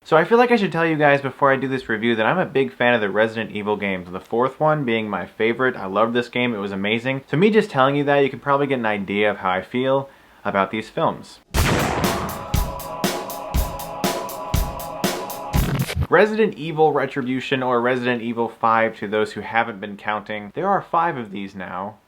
So I feel like I should tell you guys before I do this review that I'm a big fan of the Resident Evil games. The fourth one being my favorite. I love this game. It was amazing. So me just telling you that, you can probably get an idea of how I feel about these films. Resident Evil Retribution, or Resident Evil 5 to those who haven't been counting. There are 5 of these now.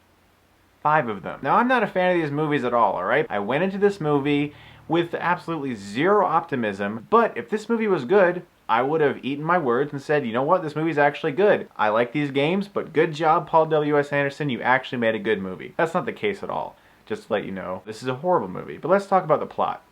5 of them. Now I'm not a fan of these movies at all, alright? I went into this movie with absolutely zero optimism, but if this movie was good, I would have eaten my words and said, you know what, this movie's actually good. I like these games, but good job, Paul W.S. Anderson, you actually made a good movie. That's not the case at all. Just to let you know, this is a horrible movie. But let's talk about the plot.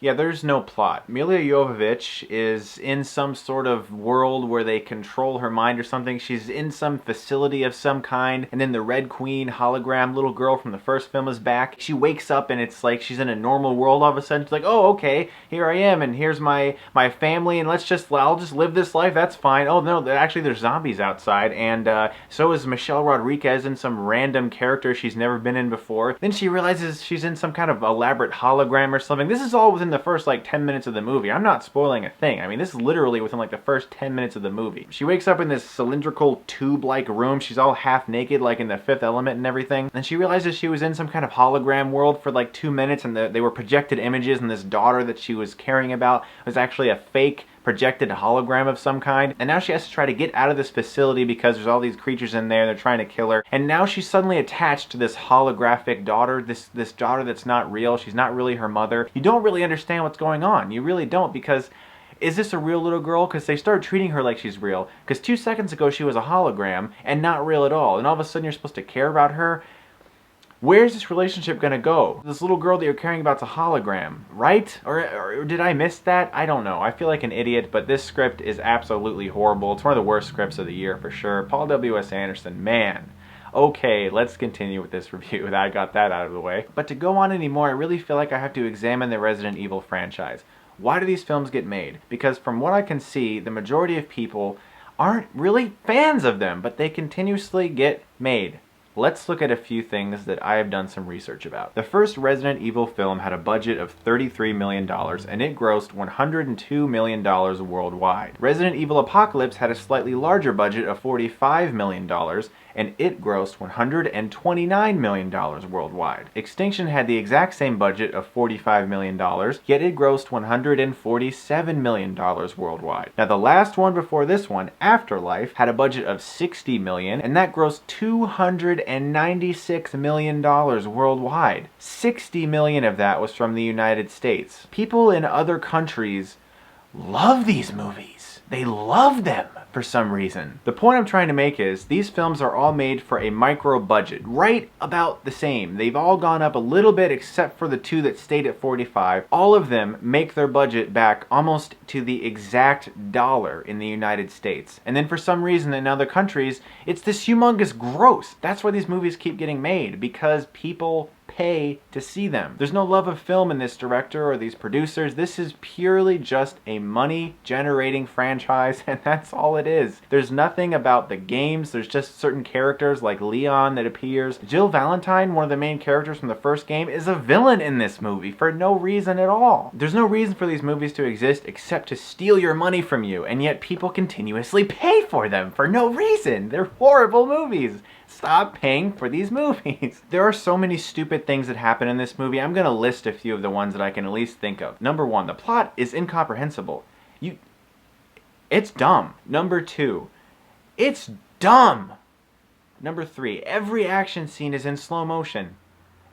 Yeah, there's no plot. Milla Jovovich is in some sort of world where they control her mind or something. She's in some facility of some kind, and then the Red Queen hologram little girl from the first film is back. She wakes up and it's like she's in a normal world all of a sudden. She's like, oh, okay, here I am, and here's my family, and I'll just live this life, that's fine. Oh no, actually there's zombies outside, and so is Michelle Rodriguez in some random character she's never been in before. Then she realizes she's in some kind of elaborate hologram or something. This is all within the first like 10 minutes of the movie. I'm not spoiling a thing. I mean, this is literally within like the first 10 minutes of the movie. She wakes up in this cylindrical tube-like room. She's all half naked like in The Fifth Element and everything. And she realizes she was in some kind of hologram world for like 2 minutes, and they were projected images, and this daughter that she was caring about was actually a fake projected hologram of some kind, and now she has to try to get out of this facility because there's all these creatures in there, they're trying to kill her, and now she's suddenly attached to this holographic daughter, this daughter that's not real. She's not really her mother. You don't really understand what's going on. You really don't, because is this a real little girl? Because they start treating her like she's real, because 2 seconds ago she was a hologram and not real at all, and all of a sudden you're supposed to care about her. Where's this relationship gonna go? This little girl that you're caring about's a hologram, right? Or did I miss that? I don't know. I feel like an idiot, but this script is absolutely horrible. It's one of the worst scripts of the year for sure. Paul W.S. Anderson, man. Okay, let's continue with this review. I got that out of the way. But to go on anymore, I really feel like I have to examine the Resident Evil franchise. Why do these films get made? Because from what I can see, the majority of people aren't really fans of them, but they continuously get made. Let's look at a few things that I have done some research about. The first Resident Evil film had a budget of $33 million, and it grossed $102 million worldwide. Resident Evil Apocalypse had a slightly larger budget of $45 million, and it grossed $129 million worldwide. Extinction had the exact same budget of $45 million, yet it grossed $147 million worldwide. Now the last one before this one, Afterlife, had a budget of $60 million, and that grossed $296 million worldwide. 60 million of that was from the United States. People in other countries love these movies. They love them for some reason. The point I'm trying to make is these films are all made for a micro budget, right about the same. They've all gone up a little bit except for the 2 that stayed at 45. All of them make their budget back almost to the exact dollar in the United States. And then for some reason in other countries, it's this humongous gross. That's why these movies keep getting made, because people pay to see them. There's no love of film in this director or these producers. This is purely just a money-generating franchise, and that's all it is. There's nothing about the games. There's just certain characters like Leon that appears. Jill Valentine, one of the main characters from the first game, is a villain in this movie for no reason at all. There's no reason for these movies to exist except to steal your money from you, and yet people continuously pay for them for no reason. They're horrible movies. Stop paying for these movies. There are so many stupid things that happen in this movie. I'm gonna list a few of the ones that I can at least think of. Number 1, the plot is incomprehensible. It's dumb. Number 2, it's dumb. Number 3, every action scene is in slow motion.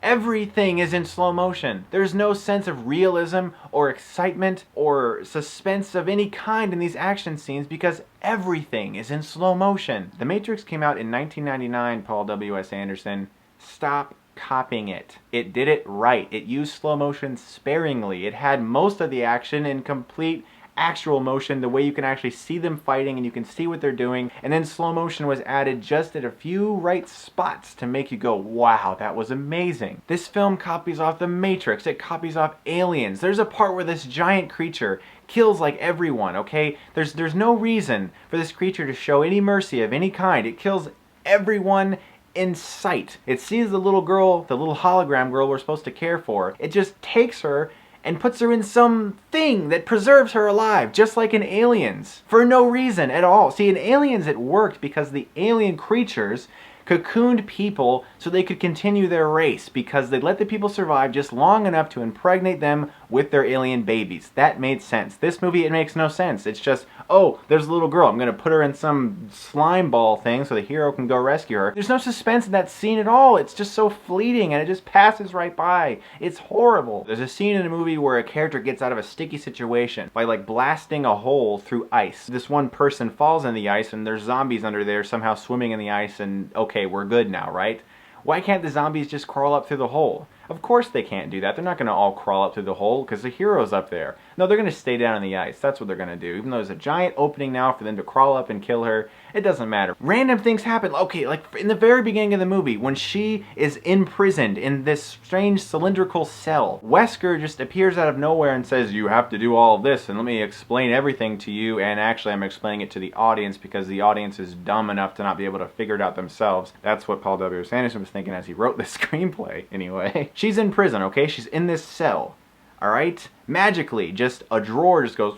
Everything is in slow motion. There's no sense of realism or excitement or suspense of any kind in these action scenes because everything is in slow motion. The Matrix came out in 1999, Paul W.S. Anderson. Stop copying it. It did it right. It used slow motion sparingly. It had most of the action in complete actual motion, the way you can actually see them fighting and you can see what they're doing, and then slow motion was added just at a few right spots to make you go, wow, that was amazing. This film copies off The Matrix. It copies off Aliens. There's a part where this giant creature kills like everyone, okay? There's no reason for this creature to show any mercy of any kind. It kills everyone in sight. It sees the little girl, the little hologram girl we're supposed to care for. It just takes her and puts her in some thing that preserves her alive, just like in Aliens, for no reason at all. See, in Aliens it worked because the alien creatures cocooned people so they could continue their race, because they let the people survive just long enough to impregnate them with their alien babies. That made sense. This movie, it makes no sense. It's just, oh, there's a little girl, I'm gonna put her in some slime ball thing so the hero can go rescue her. There's no suspense in that scene at all. It's just so fleeting and it just passes right by. It's horrible. There's a scene in a movie where a character gets out of a sticky situation by like blasting a hole through ice. This one person falls in the ice and there's zombies under there somehow swimming in the ice, and okay, we're good now, right? Why can't the zombies just crawl up through the hole? Of course they can't do that. They're not going to all crawl up through the hole because the hero's up there. No, they're going to stay down in the ice. That's what they're going to do. Even though there's a giant opening now for them to crawl up and kill her, it doesn't matter. Random things happen. Okay, like in the very beginning of the movie, when she is imprisoned in this strange cylindrical cell, Wesker just appears out of nowhere and says, you have to do all of this, and let me explain everything to you. And actually, I'm explaining it to the audience because the audience is dumb enough to not be able to figure it out themselves. That's what Paul W. S. Anderson was thinking as he wrote this screenplay, anyway. She's in prison, okay? She's in this cell. Alright? Magically, just a drawer just goes,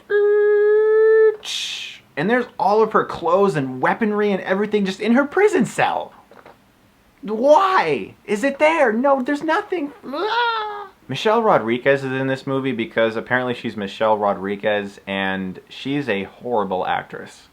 and there's all of her clothes and weaponry and everything just in her prison cell. Why? Is it there? No, there's nothing. Michelle Rodriguez is in this movie because apparently she's Michelle Rodriguez and she's a horrible actress.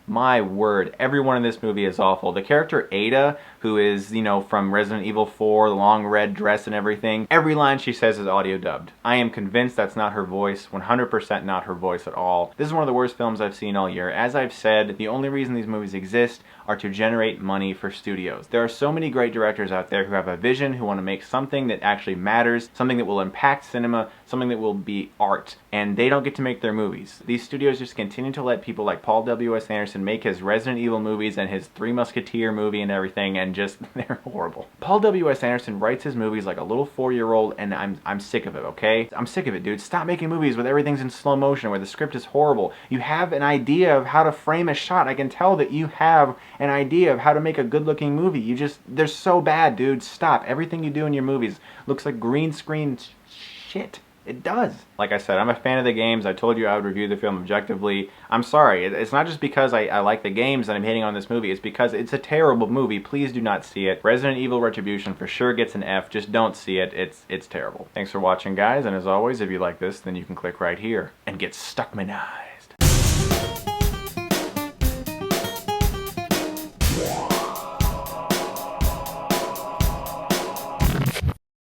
My word, everyone in this movie is awful. The character Ada, who is, you know, from Resident Evil 4, the long red dress and everything, every line she says is audio dubbed. I am convinced that's not her voice, 100% not her voice at all. This is one of the worst films I've seen all year. As I've said, the only reason these movies exist are to generate money for studios. There are so many great directors out there who have a vision, who want to make something that actually matters, something that will impact cinema, something that will be art, and they don't get to make their movies. These studios just continue to let people like Paul W. S. Anderson make his Resident Evil movies and his Three Musketeer movie and everything, and just, they're horrible. Paul W. S. Anderson writes his movies like a little 4-year-old, and I'm sick of it, okay? I'm sick of it, dude. Stop making movies where everything's in slow motion, where the script is horrible. You have an idea of how to frame a shot. I can tell that you have an idea of how to make a good-looking movie. They're so bad, dude. Stop. Everything you do in your movies looks like green screen shit. It does. Like I said, I'm a fan of the games. I told you I would review the film objectively. I'm sorry. It's not just because I like the games that I'm hating on this movie. It's because it's a terrible movie. Please do not see it. Resident Evil Retribution for sure gets an F. Just don't see it. It's terrible. Thanks for watching, guys. And as always, if you like this, then you can click right here and get Stuckmann.